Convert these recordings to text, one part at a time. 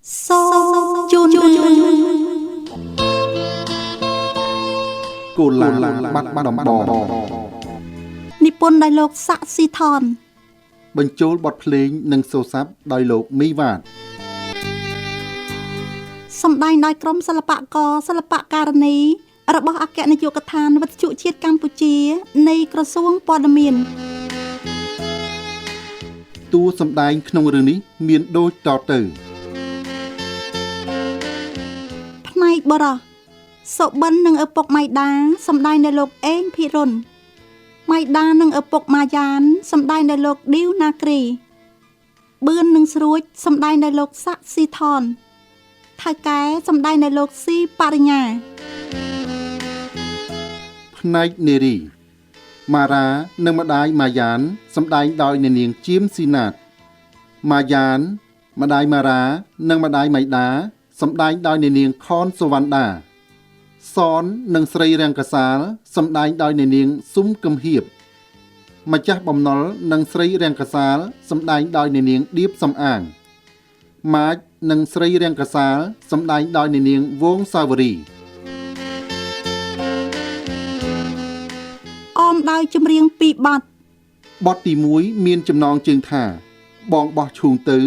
So chôn cô là bắt đồng bò និពន្ធដោយលោកសាក់ស៊ីថន បញ្ចូលបទភ្លេងនិងសូរស័ព្ទដោយលោកមីវ៉ាត សម្ដែងដោយក្រុមសិល្បករសិល្បករនីរបស់អគ្គនាយកដ្ឋានវិទ្យុជាតិកម្ពុជានៃក្រសួងព័ត៌មាន តួសម្ដែងក្នុងរឿងនេះមានដូចតទៅ ផ្នែកបរោះសុបិននិងឪពុកម៉ៃដាសម្ដែងដោយលោកអេងភិរុនម៉ៃដានិងឪពុកម៉ាយ៉ានសម្ដែងដោយលោកឌីវណាគ្រីបឿននិងស្រួចសម្ដែងដោយលោកសាក់ស៊ីថនថៅកែសម្ដែងដោយលោកស៊ីបរិញ្ញា ផ្នែកនារីម៉ារ៉ានិងម្ដាយម៉ាយ៉ានសម្ដែងដោយអ្នកនាងជៀមស៊ីណាតម៉ាយ៉ានម្ដាយម៉ារ៉ានិងម្ដាយម៉ៃដាសម្ដែងដោយអ្នកនាងខនសុវណ្ណដាសននិងស្រីរាំងកសាលសម្ដែងដោយអ្នកនាងស៊ុំគឹមហៀបម្ចាស់បំណុលនិងស្រីរាំងកសាលសម្ដែងដោយអ្នកនាងឌៀបសំអាងម៉ាចនិងស្រីរាំងកសាលសម្ដែងដោយអ្នកនាងវងសាវរី អមដោយចម្រៀងពីរបទ បទទី1មានចំណងជើងថាបងបោះឈូងទៅ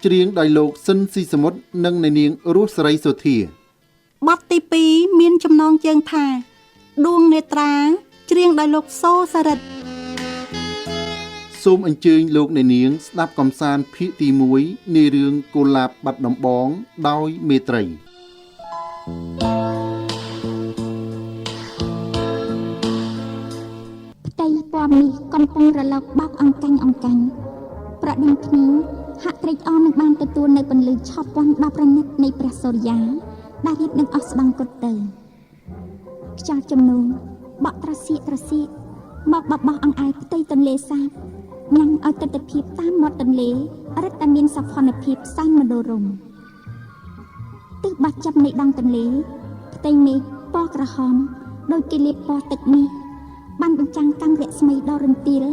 ច្រៀងដោយលោកស៊ិនស៊ីសមុទ្រនិងអ្នកនាងរស់សេរីសុធា បទទី2មានចំណងជើងថាដួងនេត្រាច្រៀងដោយលោកសូសារិត សូមអញ្ជើញលោកអ្នកនាងស្ដាប់កំសាន្តភាគទី1នៃរឿងកុលាបបាត់ដំបងដោយមេត្រី ផ្ទៃពណ៌មាសកំពុងរលកបោកអង្កាញ់ប្រដឹងគ្នាហាក់ត្រេកអរនឹងបានទទួលនៅពន្លឺឆប់វ័នដល់ប្រណិតនៃព្រះសូរិយាដែលរៀបនឹងអស់ស្ដង់គត់ទៅខ្យល់ជំនោបក់ត្រសៀកមកបបោះអង្អែលផ្ទៃទន្លេសាបញ៉ាំងឲ្យទិដ្ឋភាពតាមមាត់ទន្លេរឹតតែមានសោភ័ណភាពសែនមនោរម្យទិសបាត់ចាប់នៃដងទន្លេផ្ទៃមេឃពណ៌ក្រហមដោយគេលាបពណ៌ទឹកមាសបានបញ្ចាំងកាំងរស្មីដ៏រន្ទាល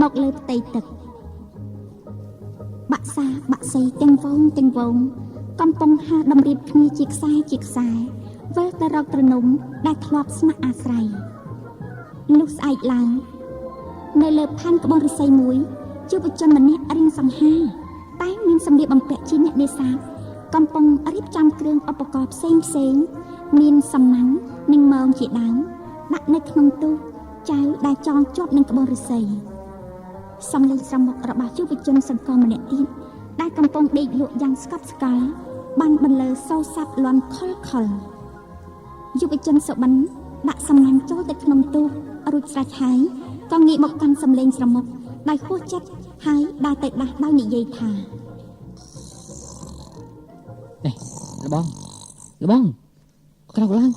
មកលើផ្ទៃទឹកបាក់សីទាំងវងកំពុងហាដំរៀបគ្នាជាខ្សែវិលទៅរកត្រនំដែលធ្លាប់ស្នាក់អាស្រ័យលុះស្អែកឡើងនៅលើផែនក្បូនឫស្សីមួយយុវជនម្នាក់រៀងសង្ហាតែមានសម្លៀកបំពាក់ជាអ្នកនេសាទកំពុងរៀបចំគ្រឿងឧបករណ៍ផ្សេងមានសំណាញ់និងម៉ោងជាដើមដាក់នៅក្នុងទូចៅដែលចងជាប់នឹងក្បូនឫស្សីសំឡេងស្រមុករបស់យុវជនសង្គមម្នាក់ទៀតដែលកំពុងដេកលក់យ៉ាងស្កប់ស្កល់បានបន្លឺសូរស័ព្ទលាន់ខលយុវជនសុបិនដាក់សំណាញ់ចូលទៅក្នុងទូរួចស្រេចហើយក៏ងាកមកកាន់សំឡេងស្រមុកដោយហួសចិត្តហើយដើរទៅដាស់ដោយនិយាយថាលបងក្រោកឡើង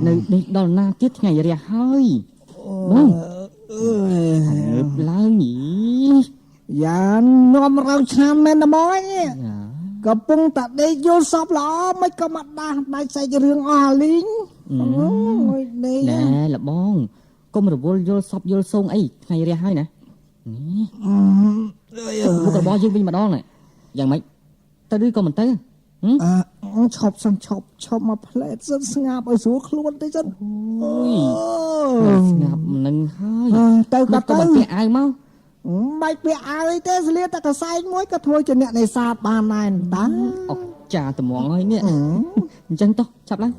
នៅដេកដល់ណាទៀតថ្ងៃរះហើយបងឡើងញីយ៉ានាំរៅឆ្នាំមែនណាបងកំពុងតែដេកយល់សពល្អមិនក៏មកដាស់ដៃសាច់រឿងអស់លីងអូយនេះណែលបងកុំរវល់យល់សពយល់សងអីថ្ងៃរះហើយណាមុខរបស់យើងវិញម្ដងណាយ៉ាងម៉េចទៅឬក៏មិនទៅឈប់មកផ្លែតសិនស្ងាប់ឲ្យស្រួលខ្លួនតិចសិនអូយស្ងាប់នឹងហើយទៅក៏ទៅពាក់អាវមកបាច់ពាក់អាវអីទេស្លៀកតែកសែងមួយក៏ធ្វើជាអ្នកនេសាទបានដែរតាអុកចាត្មងហើយនេះអញ្ចឹងតោះចាប់ឡើង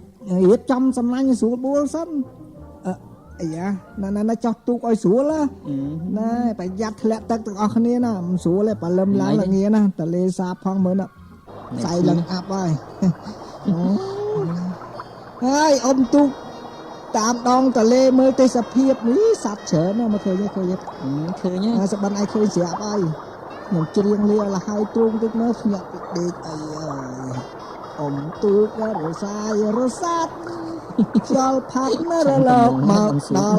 រៀបចំសំណាញ់ស្រួលបួលសិនអាយ៉ាណាចោះទូកឲ្យស្រួលណែប្រយ័ត្នធ្លាក់ទឹកទាំងអស់គ្នាណាមិនស្រួលទេប៉លឹមឡើងល្ងាណាតលេសាផងមើលណាស្អីឡើងអាប់ហើយហើយអ៊ំទូកតាមដងតលេមើលទេសភាពនេះសត្វច្រើនណាស់មកឃើញសបិនឯងឃើញស្រាប់ហើយខ្ញុំច្រៀងលាលហើយទ្រូងទឹកមើលភ្ញាក់ពីដេកអីអ៊ំទូករសាទខ្យល់ផាត់នៅរលកមកដល់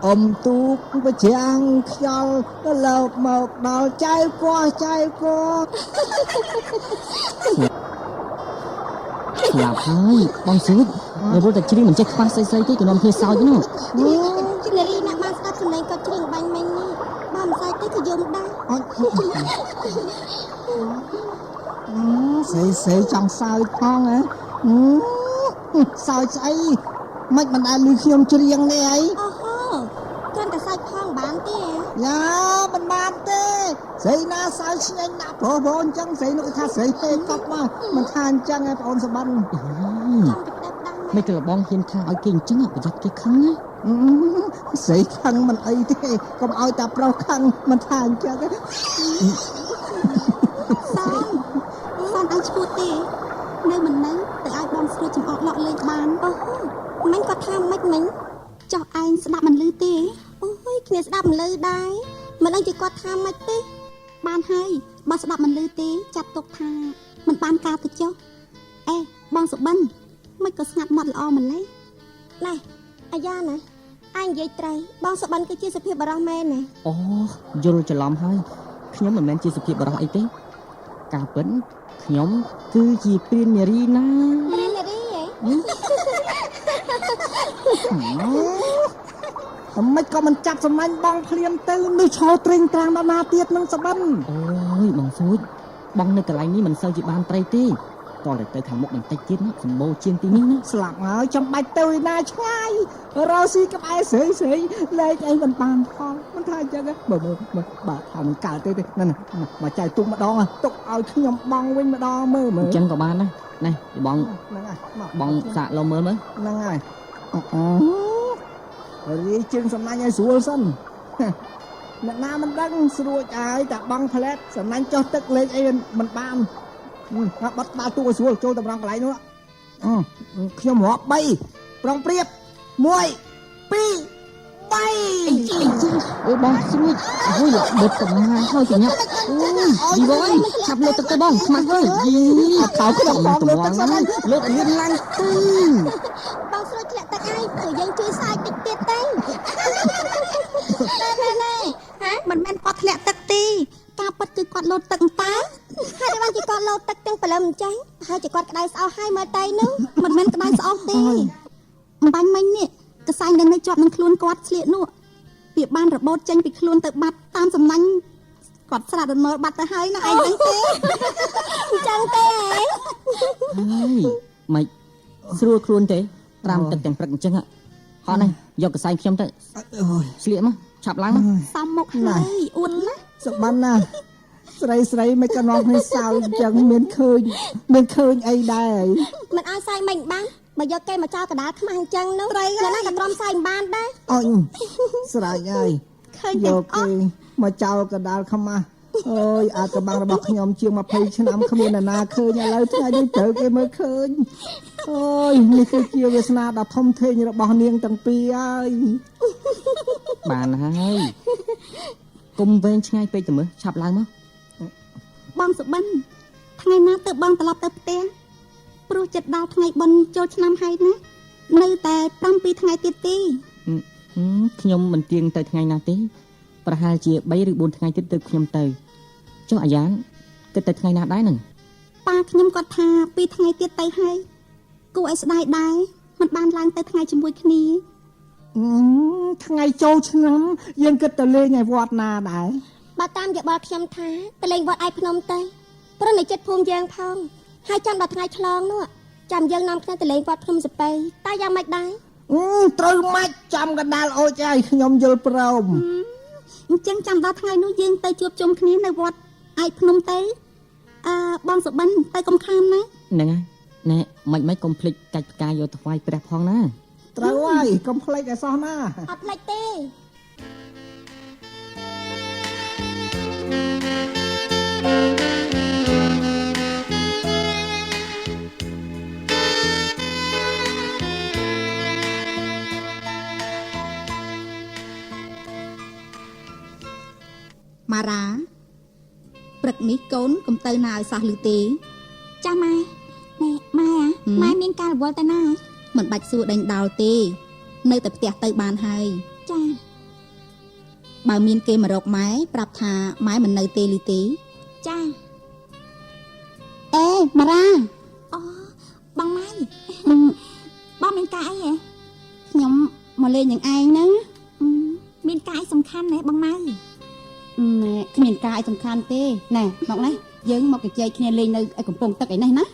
អ៊ំទូកប្រចាំងខ្យល់រលកមកដល់ចៅកោះស្លាប់ហើយបងស៊ូតនៅរត់តែច្រៀងមិនចេះខ្វះស្អីទេក៏នាំគ្នាសោចនោះជិនារីណាស់បានស្ដាប់សំឡេងគាត់ច្រៀងបាញ់មិញនេះបានមិនស្អីទេក៏យំដែរ ស្រីចង់សើចផងហ៎សើចស្អីមិនដែលឮខ្ញុំច្រៀងទេអី អូហូគ្រាន់តែសើចផងបានទេ យ៉ាមិនបានទេស្រីណាសើចឆ្ងាញ់ណាស់ប្រុសអញ្ចឹងស្រីនោះថាស្រីពេកកប់មកមិនថាអញ្ចឹងឯងបងអូនសបាន ចាំពីដើម មិនក៏លបងហ៊ានថាឲ្យគេអញ្ចឹងប្រយ័ត្នគេខឹងណា ស្រីខឹងមិនអីទេកុំឲ្យតែប្រុសខឹងមិនថាអញ្ចឹង សនឲ្យឈួតទេនៅមិននៅទៅឲ្យបងស្រួលចំអកលក់លេងបានអូមិញគាត់ថាមិនមិញចោះឯងស្ដាប់មិនឮទេអូយគ្នាស្ដាប់មិនឮដែរមិនដឹងជាគាត់ថាមិនទេបានហើយបើស្ដាប់មិនឮទេចាត់ទុកថាមិនបានការទៅចុះអេបងសុបិនមិនក៏ស្ងាត់មាត់ល្អម្លេះណែអាយ៉ាណាអញនិយាយត្រូវបងសុបិនគឺជាសុភាពបរោះមែនណា អូយល់ច្រឡំហើយខ្ញុំមិនមែនជាសុភាពបរោះអីទេការពិតខ្ញុំគឺជាព្រាននារីណា ព្រាននារីហ៎ មិនក៏មិនចាប់សម្លាញ់បងភ្លាមទៅនឹងឈរត្រេងត្រាំដល់ណាទៀតនឹងសបិន អូយបងសួចបងនៅកន្លែងនេះមិនសូវជាបានត្រីទេតោះទៅខាងមុខបន្តិចទៀតណាសម្បូរជាងទីនេះណា ស្លាប់ហើយចាំបាច់ទៅឯណាឆ្ងាយរកស៊ីក្បែរស្រីលេខអីមិនបានផងមិនថាអញ្ចឹងបើថាមិនកើតទេណាមកចែកទុកម្ដងទុកឲ្យខ្ញុំបងវិញម្ដងមើល អញ្ចឹងក៏បានដែរណែបង ហ្នឹងហើយ បងសាកលោមើលមើល ហ្នឹងហើយរីជើងសំណាញ់ឲ្យស្រួលសិនអ្នកណាមិនដឹងស្រួចហើយតែបងផ្លែតសំណាញ់ចុះទឹកលេខអីមិនបានបាត់បាល់ទូឲ្យស្រួលចូលតម្រង់កន្លែងនោះខ្ញុំរាប់3ប្រងព្រៀប1 2 3 អូបងស្រួចអូយបិទកំណាហើយចញាប់អូយឌីបងឆាប់លើទឹកទៅបងខ្មាស់ហើយយីខោខ្ញុំបងទៅមកណាលើកលៀនឡើងទៅ បងស្រួលធ្លាក់ទឹកឯងព្រោះយើងជួយសាច់តិចទៀតទៅណែហ៎មិនមែនគាត់ធ្លាក់ទឹកទេការពិតគឺគាត់លោតទឹកតាហើយបានជាគាត់លោតទឹកទាំងព្រលឹមអញ្ចឹងហើយជាគាត់ក្តៅស្អុះហើយមើលទៅនោះមិនមែនក្តៅស្អុះទេមិនបាញ់មិញនេះកសែងដែលនៅជាប់នឹងខ្លួនគាត់ស្លៀកនោះវាបានរបូតចេញពីខ្លួនទៅបាត់តាមសំណាញ់គាត់ស្រាត់រនល់បាត់ទៅហើយណាឯងហ្នឹងទេអញ្ចឹងទេហើយមិនស្រួលខ្លួនទេត្រាំទឹកទាំងព្រឹកអញ្ចឹងហត់នេះយកកសែងខ្ញុំទៅស្លៀកមកឆាប់ឡើងមក សំមុខហើយអួនណា សបានណាស្រីមិនក៏នាំគ្នាសើចអញ្ចឹងមានឃើញអីដែរ មិនឲ្យសែងមិនបានបើយកគេមកចោលកដាលខ្មាស់អញ្ចឹងនោះណាក៏ទ្រាំសែងបានដែរ អញស្រេចហើយ ឃើញ យ ទេ កគេមកចោលកដាលខ្មាស់អូយអាចកបាំងរបស់ខ្ញុំជាង20ឆ្នាំគ្មានអ្នកណាឃើញឥឡូវថ្ងៃនេះត្រូវគេមើលឃើញអូយនេះគឺជាវាសនាដ៏ធំធេងរបស់នាងទាំងពីរហើយ បានហើយគុំវែងឆ្ងាយពេកទៅមើលឆាប់ឡើងមក បងសុបិនថ្ងៃណាទៅបងត្រឡប់ទៅផ្ទះព្រោះចិត្តដល់ថ្ងៃបុណ្យចូលឆ្នាំហើយណានៅតែ7ថ្ងៃទៀតទេ ខ្ញុំមិនទៀងទៅថ្ងៃណាទេប្រហែលជា3ឬ4ថ្ងៃទៀតទៅខ្ញុំទៅចុះអាយ៉ានគិតទៅថ្ងៃណាដែរនឹង ប៉ាខ្ញុំគាត់ថា2ថ្ងៃទៀតទៅហើយគួរឲ្យស្ដាយដែរមិនបានឡើងទៅថ្ងៃជាមួយគ្នា ថ្ងៃចូលឆ្នាំយើងគិតទៅលេងឲ្យវត្តណាដែរ បើតាមយោបល់ខ្ញុំថាទៅលេងវត្តឯភ្នំទៅព្រោះនៅចិត្តភូមិយើងផងហើយចាំដល់ថ្ងៃឆ្លងនោះចាំយើងនាំគ្នាទៅលេងវត្តភ្នំសប៉ីតែយ៉ាងម៉េចដែរ ត្រូវម៉ាច់ចាំកណ្ដាលអូចហើយខ្ញុំយល់ព្រម អញ្ចឹងចាំដល់ថ្ងៃនោះយើងទៅជួបជុំគ្នានៅវត្តឯភ្នំទៅបងសុបិនទៅកំខានណា ហ្នឹងហើយណែមិនកុំភ្លេចកាច់ផ្កាយកទៅថ្វាយព្រះផងណា ត្រូវហើយកុំភ្លេចឲ្យសោះណា អត់ភ្លេចទេ ម៉ារ៉ាព្រឹកនេះកូនកុំទៅណាឲ្យសោះឮទេ ចាម៉ែម៉ែម៉ែមានការរវល់ទៅណា មិនបាច់សួរដេញដោលទេនៅតែផ្ទះទៅបានហើយ ចា បើមានគេមករកម៉ែប្រាប់ថាម៉ែមិននៅទេលីទេ ចាអេម៉ារ៉ាអូបងម៉ៃបងមានការអីហ៎ ខ្ញុំមកលេងនឹងឯងហ្នឹង មានការអីសំខាន់ណាបងម៉ៃ ណែគ្មានការអីសំខាន់ទេណែមកនេះ យើងមកកញ្ចែកគ្នាលេងនៅឯកំពង់ទឹកឯនេះណា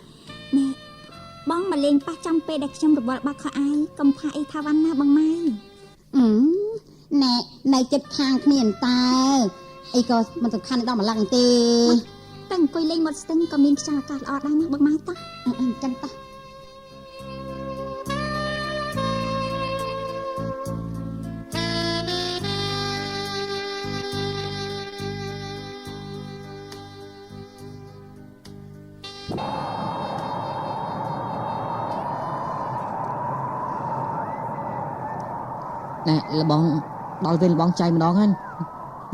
បងមកលេងប៉ះចំពេលដែលខ្ញុំរវល់បាក់ខោអាយកុំថាអីថាវ៉ាន់ណាបងម៉ៃ ណែនៅចិត្តខាងគ្នាតើអីក៏មិនសំខាន់ដល់ម្លឹងទេ តែអង្គុយលេងមាត់ស្ទឹងក៏មានខ្យល់អាកាសល្អដែរណាបងម៉ៃតោះ អញ្ចឹងតោះ ណែលបងដល់ពេលបងចៃម្ដងហើយ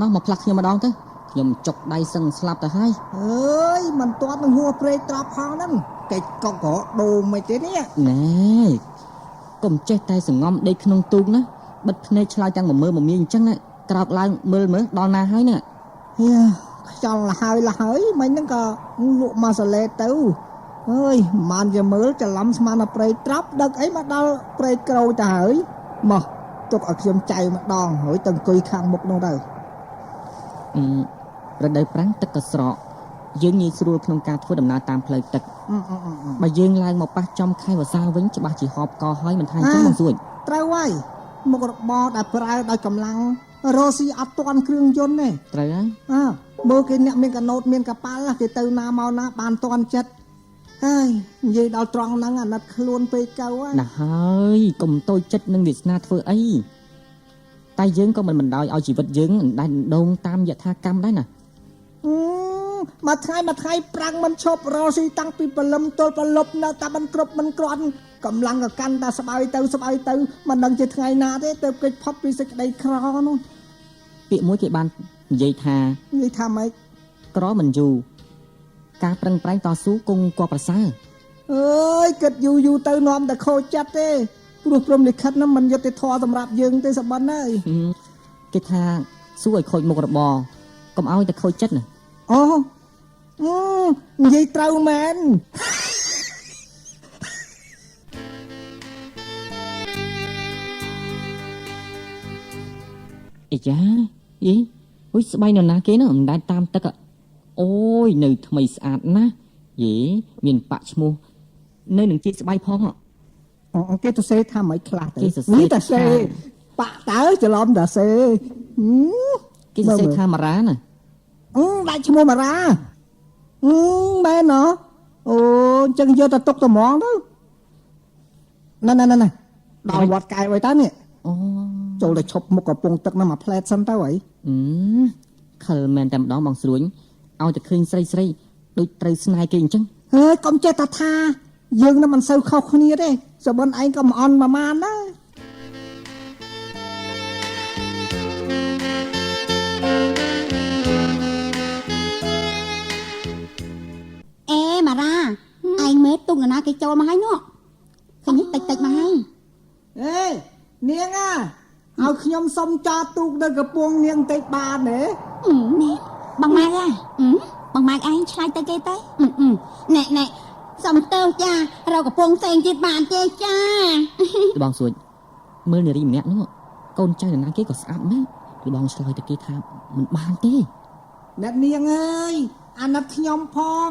ណោះមកផ្លាស់ខ្ញុំម្ដងទៅខ្ញុំចុកដៃសឹងស្លាប់ទៅហើយ អើយមិនទាត់នឹងហួរព្រៃត្រប់ផងហ្នឹងកិច្ចកុកក៏ដូរមិនទេនេះ ណែកុំចេះតែសងំដេកក្នុងទូកណាបិទភ្នែកឆ្លើយទាំងមួយមើលអញ្ចឹងណាក្រោកឡើងមើលដល់ណាហើយហ្នឹង ខ្យល់លហើយមិញហ្នឹងក៏លក់ម៉ាសាឡេទៅអើយមិនជាមើលច្រឡំស្មានតែព្រៃត្រប់ដឹកអីមកដល់ព្រៃក្រូចទៅហើយមកទុកឲ្យខ្ញុំចៅម្ដងហើយទៅអង្គុយខាងមុខនោះទៅ រដូវប្រាំងទឹកក៏ស្រកយើងងាយស្រួលក្នុងការធ្វើដំណើរតាមផ្លូវទឹកបើយើងឡើងមកប៉ះចំខែវស្សាវិញច្បាស់ជាហប់កហើយមិនថាអញ្ចឹងបងសួយ ត្រូវហើយមុខរបរដែលប្រើដោយកម្លាំងរស់ស៊ីអត់ទាន់គ្រឿងយន្តទេ ត្រូវហើយ មើលគេអ្នកមានកណូតមានកប៉ាល់គេទៅណាមកណាបានទាន់ចិត្តហើយនិយាយដល់ត្រង់ហ្នឹងអាណិតខ្លួនពេកកៅហើយ ណាស់ហើយកុំតូចចិត្តនឹងវាសនាធ្វើអីតែយើងក៏មិនបណ្ដោយឲ្យជីវិតយើងដេញដងតាមយថាកម្មដែរណា មួយថ្ងៃប្រាំងមិនឈប់រស់ស៊ីតាំងពីព្រលឹមទល់ព្រលប់នៅតែមិនគ្រប់មិនគ្រាន់កម្លាំងក៏កាន់តែស្បើយទៅមិនដឹងជាថ្ងៃណាទេទៅគេចផុតពីសេចក្តីក្រនោះ ពាក្យមួយគេបាននិយាយថា ម៉េច ក្រមិនយូរការប្រឹងប្រែងតស៊ូគង់គប់ប្រសើរ អើយគិតយូរទៅនាំតែខូចចិត្តទេព្រោះព្រមលិខិតហ្នឹងមិនយុត្តិធម៌សម្រាប់យើងទេសបិនហើយ គេថាសួរឲ្យខូចមុខរបរកុំឲ្យតែខូចចិត្តណា អូនិយាយត្រូវមែន អីចាយីអូយស្បៃនរណាគេនោះមិនដែលតាមទឹកអូយនៅថ្មីស្អាតណាស់យីមានប៉ាក់ឈ្មោះនៅនឹងជាស្បៃផង គេទៅសេថាមិនខ្លះទៅ គេសរសេរ នេះតែសេប៉ាក់តើច្រឡំតែសេ គេសរសេរថាម៉ារ៉ាណា ដាច់ឈ្មោះមារ៉ាមែនណ៎អូអញ្ចឹងយកទៅទុកទៅហ្មងទៅណែដល់វត្តកែវឲ្យតើនេះ អូ ចូលទៅឈប់មុខកំពង់ទឹកហ្នឹងមកផ្លែតសិនទៅហី ខលមែនតែម្ដងបងស្រួញឲ្យតែឃើញស្រីដូចត្រូវស្នេហ៍គេអញ្ចឹង ហើយកុំចេះតែថាយើងនឹងមិនសូវខុសគ្នាទេសបិនឯងក៏មិនអន់ប្រមាណដែរ អេម៉ារ៉ាឯងមើលទុកណាគេចូលមកហើយនោះឃើញតិចមកហើយ អេនាងឲ្យខ្ញុំសុំចោលទូកនៅកំពង់នាងតិចបានទេ បងម៉ៃបងម៉ៃឯងឆ្លៃទៅគេទៅ ណែសំទើចារកកំពង់ផ្សេងទៀតបានទេចា បងស្រួញមើលនារីម្នាក់នោះកូនចៅនរណាគេក៏ស្អាតណាស់គឺបងឆ្លើយទៅគេថាមិនបានទេ អ្នកនាងអើយអាណិតខ្ញុំផង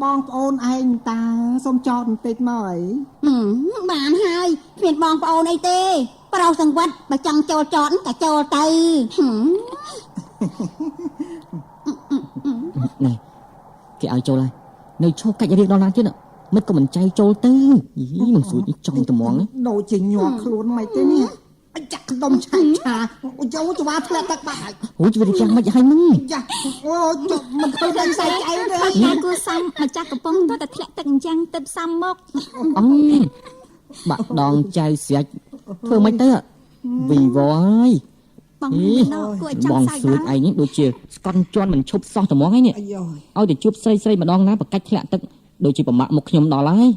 បងប្អូនឯងតាសុំចោលបន្តិចមកអី បានហើយគ្មានបងប្អូនអីទេប្រុសសង្វាត់បើចង់ចូលចតក៏ចូលទៅ ណែគេឲ្យចូលហើយនៅឈប់កាច់រៀងដល់ណាទៀតមិនក៏មិនចៃចូលទៅយីមិនស្រួយចង់ត្មង ដូចជាញាប់ខ្លួនមិនទេនេះអញចាក់ដុំឆាអូយកទៅវាធ្លាក់ទឹកបាត់ហើយ អូយជីវិតយ៉ាងម៉េចហើយនឹង ចាអូចុះមិនឃើញតែស្អីឯងទេ តែគូសំម្ចាស់កំពុងទៅតែធ្លាក់ទឹកអញ្ចឹងទឹកសំមក អបាក់ដងចៅស្រាច់ធ្វើមិនទៅវីវហើយ បងដល់គួរឲ្យចាំ បង សាយ ស្រួយ ដល់ ឯងនេះដូចជាស្កន់ជន់មិនឈប់សោះត្មងហើយនេះ អាយ៉យ ឲ្យតែជួបស្រីម្ដងណាប្រកាច់ធ្លាក់ទឹកដូចជាប្រមាក់មុខខ្ញុំដល់ហើយ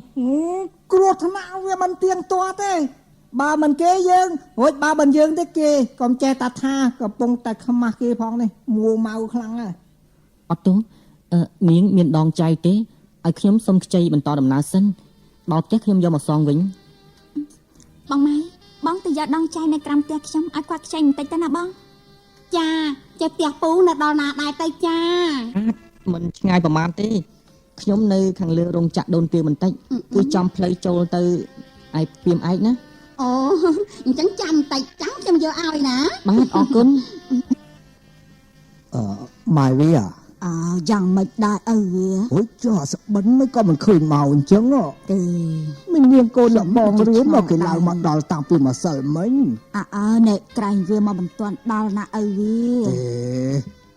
គ្រោះថ្នាក់វាមិនទៀងទាត់ទេបើមិនគេយើងរួចបើមិនយើងទេគេកុំចេះតែថាកំពុងតែខ្មាស់គេផងនេះមួម៉ៅខ្លាំងហើយ អត់ទោះនាងមានដងចៅទេឲ្យខ្ញុំសុំខ្ចីបន្តដំណើរសិនដល់ផ្ទះខ្ញុំយកមកសងវិញ បងម៉ៃបងទៅយកដងចៃនៅក្រោមផ្ទះខ្ញុំឲ្យគាត់ខ្ចីបន្តិចទៅណាបង ចាចេះផ្ទះពូនៅដល់ណាដែរទៅចា អ មិនឆ្ងាយប្រហែលទេខ្ញុំនៅខាងលើរោងចក្រដូនទាវបន្តិចគឺចំផ្លូវចូលទៅឯពីមឯកណា អូអញ្ចឹងចាំតិចចាំខ្ញុំយកឲ្យណា បាទអរគុណ ម៉ែវា យ៉ាងមិនដែរឪវា អូយចុះសបិនមិនក៏មិនឃើញមកអញ្ចឹង ទេ មាននាងកូនលបងរឿនមកគេឡើងមកដល់តាំងពីម្សិលមិញ អ្នកក្រែងវាមកមិនទាន់ដល់ណាឪវា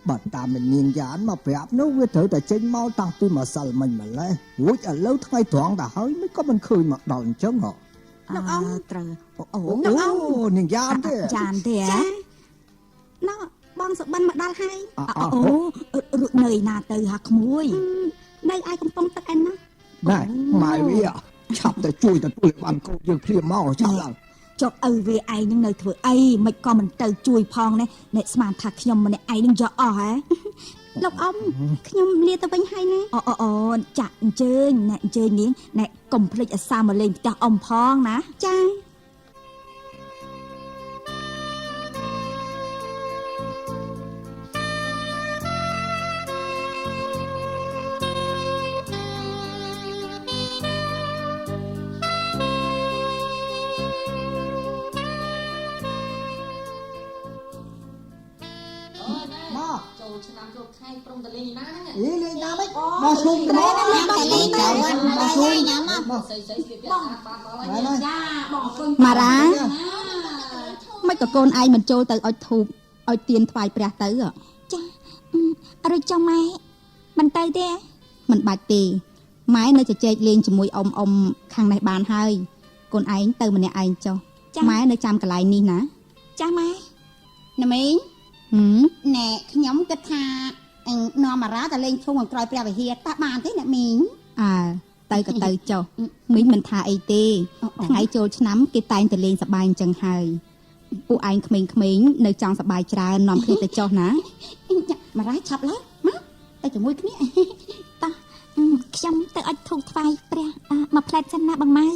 បើតាមនាងយ៉ានមកប្រាប់នោះវាត្រូវតែចេញមកតាំងពីម្សិលមិញម្លេះរួចឥឡូវថ្ងៃត្រង់ដល់ហើយមិនក៏មិនឃើញមកដល់អញ្ចឹង លោកអង្គត្រូវអូ អូនាងយ៉ានទេ ចានទេ ណោះបងសុបិនមកដល់ហើយ រួចនៅឯណាទៅហាក្មួយ នៅឯកំពង់ទឹកឯណា ណែម៉ែវាឆាប់ទៅជួយទទួលបានកូនយើងភ្លាមមកចាំឡើង ចុះឪវាឯងនឹងនៅធ្វើអីមិនក៏មិនទៅជួយផងនេះអ្នកស្មានថាខ្ញុំម្នាក់ឯងនឹងយកអស់ហ៎ លោកអ៊ំខ្ញុំលាទៅវិញហើយណា អូចាក់អញ្ជើញអ្នកអញ្ជើញនាងអ្នកកុំភ្លេចអាសាមកលេងផ្ទះអ៊ំផងណា ចា មក ចូលឆ្នាំចូលខែព្រមតលេងណាហ្នឹង អីលេងណាមិនមកជុំទៅមក តែលេងទៅមកជួយញ៉ាំមក ស្អីស្អីស្លៀកពាក់ស្អាតបានហើយ ណែ ចាបងអរគុណ ម៉ារ៉ាមិនក៏កូនឯងមិនចូលទៅអុជធូបឲ្យទៀនថ្វាយព្រះទៅ រួចចុះម៉ែមិនទៅទេ មិនបាច់ទេម៉ែនៅជជែកលេងជាមួយអ៊ំខាងនេះបានហើយកូនឯងទៅម្នាក់ឯងចុះម៉ែនៅចាំកន្លែងនេះណា ចាម៉ែ ណាមីង ហឹម ណែខ្ញុំគិតថានាំអារ៉ាទៅលេងឈុំខាងក្រោយព្រះវិហារតើបានទេអ្នកមីង ទៅក៏ទៅចុះមីងមិនថាអីទេថ្ងៃចូលឆ្នាំគេតែងតែលេងសប្បាយអញ្ចឹងហើយពួកឯងក្មេងៗនៅចង់សប្បាយច្រើននាំគ្នាទៅចុះណា ម៉ារ៉ាឆាប់ឡើងមកទៅជាមួយគ្នា ខ្ញុំទៅអុជធូបថ្វាយព្រះមកផ្លែតសិនណាបងម៉ៅ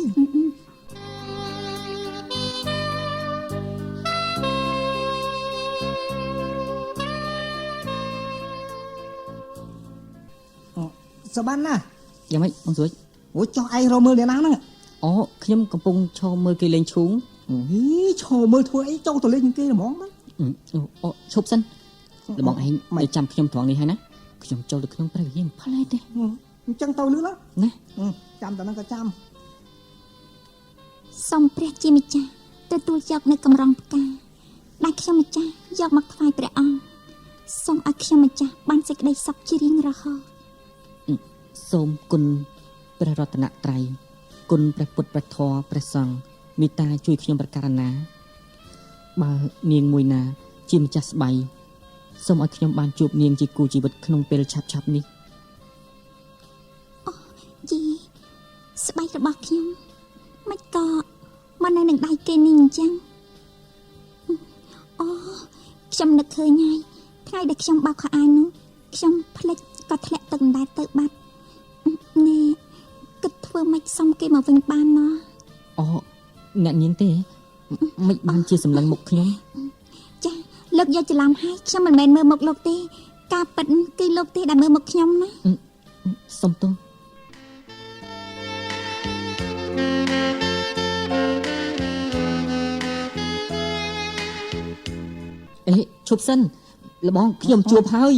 សបានណា យ៉ាងម៉េចបងស្រួយ អូចុះឯងរកមើលអ្នកណាហ្នឹង អូខ្ញុំកំពុងឈរមើលគេលេងឈូង ហីឈរមើលធ្វើអីចូលទៅលេងគេហ្មងណា អូឈប់សិនលបងឯងមិនចាំខ្ញុំត្រង់នេះហើយណាខ្ញុំចូលទៅក្នុងព្រះវិហារផ្លែទេ អញ្ចឹងទៅលឿនណា ណា ចាំតែហ្នឹងក៏ចាំ សូមព្រះជាម្ចាស់ទទួលយកនៅកំរងផ្កាដែលខ្ញុំម្ចាស់យកមកថ្វាយព្រះអង្គសូមឲ្យខ្ញុំម្ចាស់បានសេចក្តីសុខជារៀងរហូត សូមគុណព្រះរតនត្រ័យគុណព្រះពុទ្ធព្រះធម៌ព្រះសង្ឃមេត្តាជួយខ្ញុំប្រការណាបើនាងមួយណាជាម្ចាស់ស្បៃសូមឲ្យខ្ញុំបានជួបនាងជាគូជីវិតក្នុងពេលឆាប់ៗនេះ យីស្បែករបស់ខ្ញុំមិនក៏មកនៅនឹងដៃគេនេះអញ្ចឹងអូខ្ញុំនឹកឃើញហើយថ្ងៃដែលខ្ញុំបោកខោអាវនោះខ្ញុំភ្លេចក៏ធ្លាក់ទឹកអណ្ដែតទៅបាត់នេះគិតធ្វើម៉េចសុំគេមកវិញបានណោះ អូអ្នកញៀនទេមិនបានជាសម្លឹងមុខខ្ញុំ ចាលោកយកច្រឡំហើយខ្ញុំមិនមែនមើលមុខលោកទេការពិតគឺលោកទេដែលមើលមុខខ្ញុំណា សុំទោសអេឈប់សិនលបងខ្ញុំជួបហើយ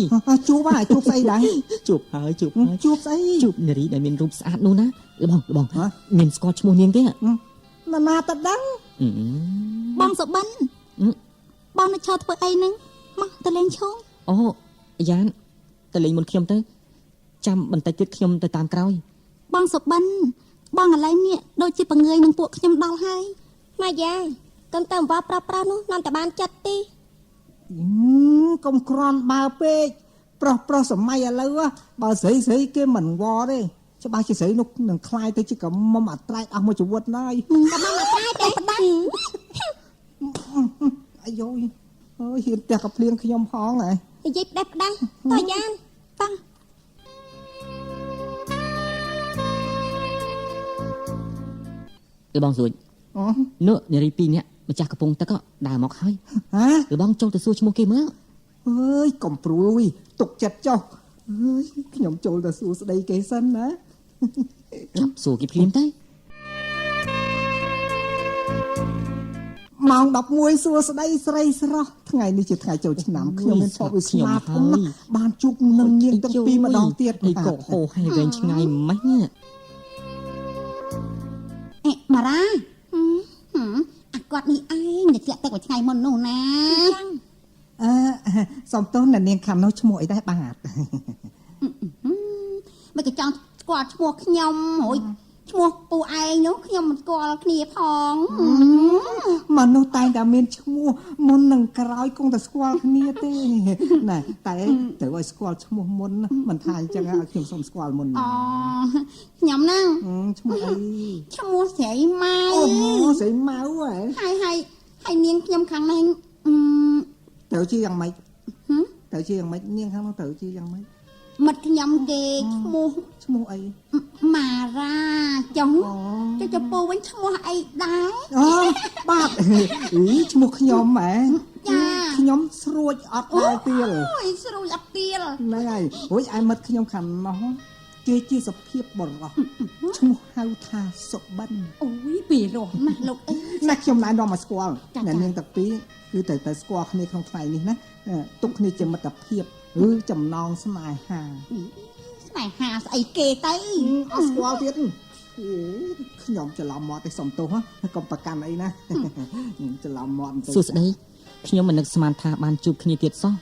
ជួបហើយជួបស្អីដែរ ជួបហើយជួប ជួបស្អី ជួបនារីដែលមានរូបស្អាតនោះណាលបងមានស្គាល់ឈ្មោះនាងទេ ណានាតដឹង បងសុបិនបងនៅឈរធ្វើអីហ្នឹងមកទៅលេងឈូង អូយ៉ានទៅលេងមុនខ្ញុំទៅចាំបន្តិចទៀតខ្ញុំទៅតាមក្រោយ បងសុបិនបងឥឡូវនេះដូចជាបង្ងើយនឹងពួកខ្ញុំដល់ហើយ ម៉ាយ៉ាកុំទៅអង្វរប្រាប់នោះនាំតែបានចិត្តទេ កុំក្រន់បើពេកប្រុសសម័យឥឡូវបើស្រីគេមិនវល់ទេច្បាស់ជាស្រីនោះនឹងคลายទៅជាកមុំអត្រែកអស់មួយជីវិតណាយ តែមកអត់តែតែផ្ដាច់ អាយអើយហ៊ានផ្ទះក៏ភ្លៀងខ្ញុំផងហ៎ និយាយផ្ដាច់តយ៉ាន តាំង លបងស្រួយនោះនារីពីរនាក់ម្ចាស់កំពង់ទឹកដើរមកហើយ ហ៎ លបងចូលទៅសួរឈ្មោះគេមើល អើយកុំព្រួយទុកចិត្តចុះ ខ្ញុំចូលទៅសួរស្ដីគេសិនណា ចាប់សួរគេភ្លាមទៅ ម៉ោង11សួរស្ដីស្រីស្រស់ថ្ងៃនេះជាថ្ងៃចូលឆ្នាំខ្ញុំមានសុខវាស្មាតផងណាបានជួបនឹងនាងទាំងពីរម្ដងទៀត អីក៏ហោហើយវែងឆ្ងាយម៉េចនេះ អេម៉ារ៉ាអាគាត់នេះឯងដែលធ្លាក់ទឹកមួយថ្ងៃមុននោះណា សំទោសអ្នកនាងខាងនោះឈ្មោះអីដែរបាទ មិនក៏ចង់ស្គាល់ឈ្មោះខ្ញុំរួយឈ្មោះពូឯងនោះខ្ញុំមិនស្គាល់គ្នាផង មនុស្សតែងតែមានឈ្មោះមុននឹងក្រោយគង់តែស្គាល់គ្នាទេណែតែត្រូវឲ្យស្គាល់ឈ្មោះមុនមិនថាអញ្ចឹងឲ្យខ្ញុំសុំស្គាល់មុន អូខ្ញុំហ្នឹង ឈ្មោះអី ឈ្មោះស្រីម៉ៅ អូស្រីម៉ៅហើយនាងខ្ញុំខាងនេះ ត្រូវជាយ៉ាងម៉េចត្រូវជាយ៉ាងម៉េចនាងខាងនោះត្រូវជាយ៉ាងម៉េច មិត្តខ្ញុំគេឈ្មោះ អី ម៉ារ៉ាចុងចុះពូវិញឈ្មោះអីដែរ បាទឈ្មោះខ្ញុំហ៎ ចា ខ្ញុំស្រួចអត់ដែរទៀល អូយស្រួយអត់ទៀល ហ្នឹងហើយរួចឯមិត្តខ្ញុំខាងនោះគេជាសភាពបរោះឈ្មោះហៅថាសុបិន អូយពីរោះណាស់លោកអី ណាខ្ញុំណែនាំមកស្គាល់អ្នកនាងតាពីគឺតែស្គាល់គ្នាក្នុងថ្ងៃនេះណាទុកគ្នាជាមិត្តភាពឬចំណងស្នេហា ស្នេហាស្អីគេទៅ អត់ស្គាល់ទៀតខ្ញុំច្រឡំមកតែសំទោសណាកុំប្រកាន់អីណាច្រឡំមកបន្តិច សួស្ដីខ្ញុំមិននឹកស្មានថាបានជួបគ្នាទៀតសោះ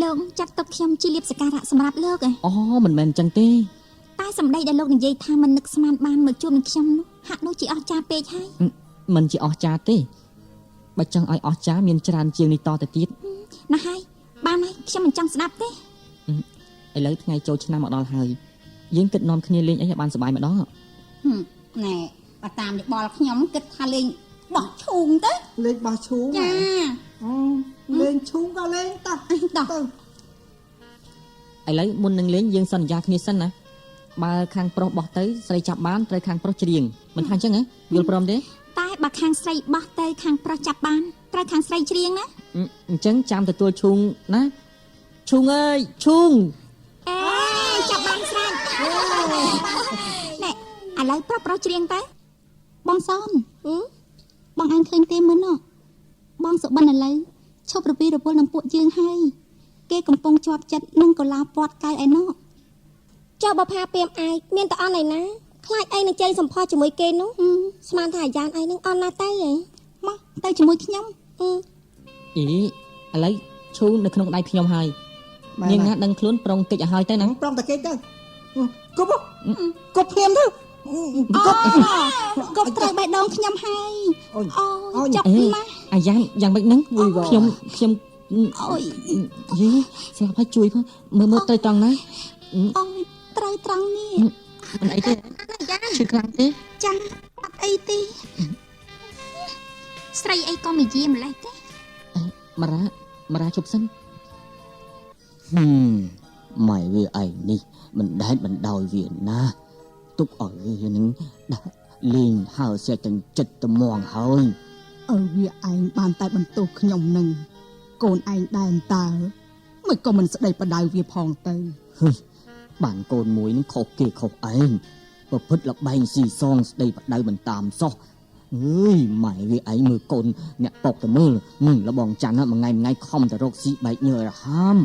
លោកចាត់ទុកខ្ញុំជាលៀបសក្ការៈសម្រាប់លោក អូមិនមែនអញ្ចឹងទេ តែសម្ដីដែលលោកនិយាយថាមិននឹកស្មានបានមកជួបនឹងខ្ញុំនោះហាក់ដូចជាអស្ចារ្យពេកហើយ មិនជាអស្ចារ្យទេបើចង់ឲ្យអស្ចារ្យមានច្រើនជាងនេះតទៅទៀត ណាស់ហើយបានហើយខ្ញុំមិនចង់ស្ដាប់ទេ ឥឡូវថ្ងៃចូលឆ្នាំមកដល់ហើយយើងគិតនាំគ្នាលេងអីឲ្យបានសប្បាយម្ដង ណែបើតាមយោបល់ខ្ញុំគិតថាលេងបោះឈូងទៅ លេងបោះឈូង ចា លេងឈូងក៏លេងតោះ តោះ ឥឡូវមុននឹងលេងយើងសន្យាគ្នាសិនណាបើខាងប្រុសបោះទៅស្រីចាប់បានត្រូវខាងប្រុសច្រៀងមិនថាអញ្ចឹងហ៎យល់ព្រមទេ តែបើខាងស្រីបោះទៅខាងប្រុសចាប់បានត្រូវខាងស្រីច្រៀងណា អញ្ចឹងចាំទទួលឈូងណាឈូងអើយឈូង អេចាប់បានស្រាប់ណែឥឡូវប្រុសច្រៀងទៅបងសនបងអញឃើញទេមុននោះបងសុបិនឥឡូវឈប់រវីរវល់នឹងពួកយើងហើយគេកំពុងជាប់ចិត្តនឹងកូឡាពាត់កៅឯណោះ ចុះបើផាពីមឯងមានតអន់ឯណាខ្លាចឯងនឹងចេញសម្ផស្សជាមួយគេនោះស្មានថាអាយ៉ានឯងនឹងអន់ណាស់ទៅហ៎ មកទៅជាមួយខ្ញុំ អីឥឡូវឈូងនៅក្នុងដៃខ្ញុំហើយនាងណាដឹងខ្លួនប្រុងកិច្ចឲ្យហើយទៅណា ប្រំតាគេទៅគប់ភ្លាមទៅ កុំត្រូវបេះដូងខ្ញុំហើយអូចាប់ណាស់ អាយ៉ាយ៉ាងម៉េចហ្នឹងខ្ញុំ អូយ យីស្លាប់ហើយជួយផងមើលទៅត្រង់ណា អូយត្រូវត្រង់នេះ មិនអីទេឈឺខ្លាំងទេ ចាអត់អីទេស្រីអីក៏មិនយាម្លេះទេ ម៉ារ៉ាជប់សិន ម៉ែវាឯងនេះមិនដែលមិនដោយវាណាទុកឲ្យវានឹងដាក់លេងហើសេះទាំងចិត្តត្មងហើយ វាឯងបានតែបន្ទោសខ្ញុំនឹងកូនឯងដែរតើមិនក៏មិនស្ដីបដៅវាផងទៅ បានកូនមួយនឹងខុសគេខុសឯងប្រព្រឹត្តលបែងស៊ីសងស្ដីបដៅមិនតាមសោះម៉ែវាឯងមើលកូនអ្នកប៉ុកទៅមើលលបងច័ន្ទមួយថ្ងៃខំទៅរកស៊ីបែកញើរហាម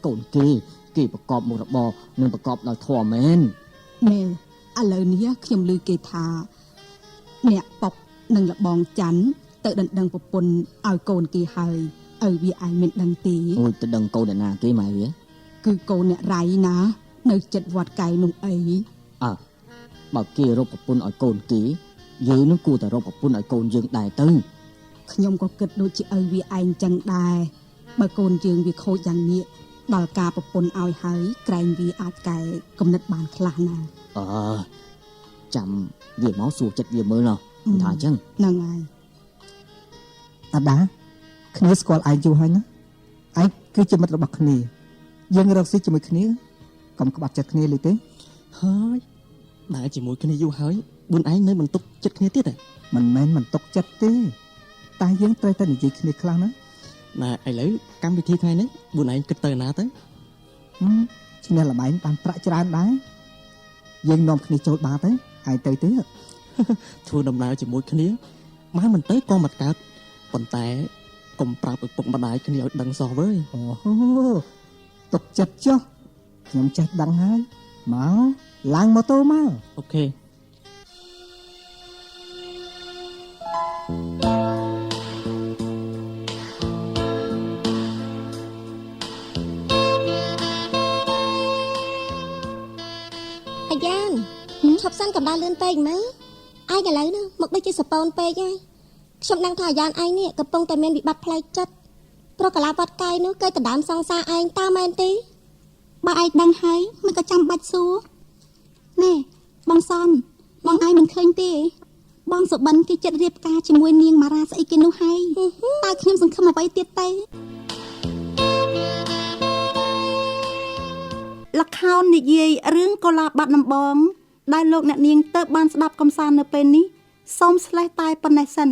កូនគេប្រកបមុខរបរនិងប្រកបដោយធម៌មែន នេះឥឡូវនេះខ្ញុំឮគេថាអ្នកប៉ុកនិងលបងច័ន្ទទៅដណ្ដឹងប្រពន្ធឲ្យកូនគេហើយវាឯងមិនដឹងទេ អូយទៅដឹងកូនណាគេម៉ែវា គឺកូនអ្នករៃណានៅចិត្តវត្តកែវនោះអី បើគេរកប្រពន្ធឲ្យកូនគេយើងនឹងគួរតែរកប្រពន្ធឲ្យកូនយើងដែរទៅ ខ្ញុំក៏គិតដូចជាវាឯងចឹងដែរបើកូនយើងវាខូចយ៉ាងនេះដល់ការប្រពន្ធឲ្យហើយក្រែងវាអាចកែគំនិតបានខ្លះណា ចាំវាមកសួរចិត្តវាមើលណោះថាអញ្ចឹង ហ្នឹងហើយ អាដាគ្នាស្គាល់ឯងយូរហើយណាឯងគឺជាមិត្តរបស់គ្នាយើងរកស៊ីជាមួយគ្នាកុំក្បត់ចិត្តគ្នាលេទេ ហើយដើរជាមួយគ្នាយូរហើយបួនឯងនៅមិនទុកចិត្តគ្នាទៀតទេ មិនមែនមិនទុកចិត្តទេតែយើងត្រូវតែនិយាយគ្នាខ្លះណា ណែឥឡូវកម្មវិធីថ្ងៃនេះបួនឯងគិតទៅណាទៅ ឈ្នះល្បែងបានប្រាក់ច្រើនដែរយើងនាំគ្នាចូលបាតទៅហើយទៅទៀត ធ្វើដំណើរជាមួយគ្នាបានមិនទៅក៏មិនកើតប៉ុន្តែកុំប្រាប់ឪពុកម្ដាយគ្នាឲ្យដឹងសោះវើយ អូទុកចិត្តចុះខ្ញុំចេះដឹងហើយមកឡើងម៉ូតូមក អូខេ អាយ៉ានឈប់សិនកំដៅលឿនពេកម៉េចឯងឥឡូវនេះមកដូចជាសពូនពេកហើយខ្ញុំដឹងថាអាយ៉ានឯងនេះកំពុងតែមានវិបត្តិផ្លូវចិត្តព្រោះកាលាវត្តកាយនោះគេដណ្ដើមសង្សារឯងតើមែនទេបើឯងដឹងហើយមិនក៏ចាំបាច់សួរណែបងសនបងឯងមិនឃើញទេបងសុបិនគេចិត្តរៀបការជាមួយនាងម៉ារ៉ាស្អីគេនោះហើយតើខ្ញុំសង្ឃឹមអ្វីទៀតទេ ល្ខោននិយាយរឿងកុលាបបាត់ដំបងដែលលោកអ្នកនាងទៅបានស្ដាប់កំសាន្តនៅពេលនេះសូមស្លេះតែប៉ុណ្ណេះសិន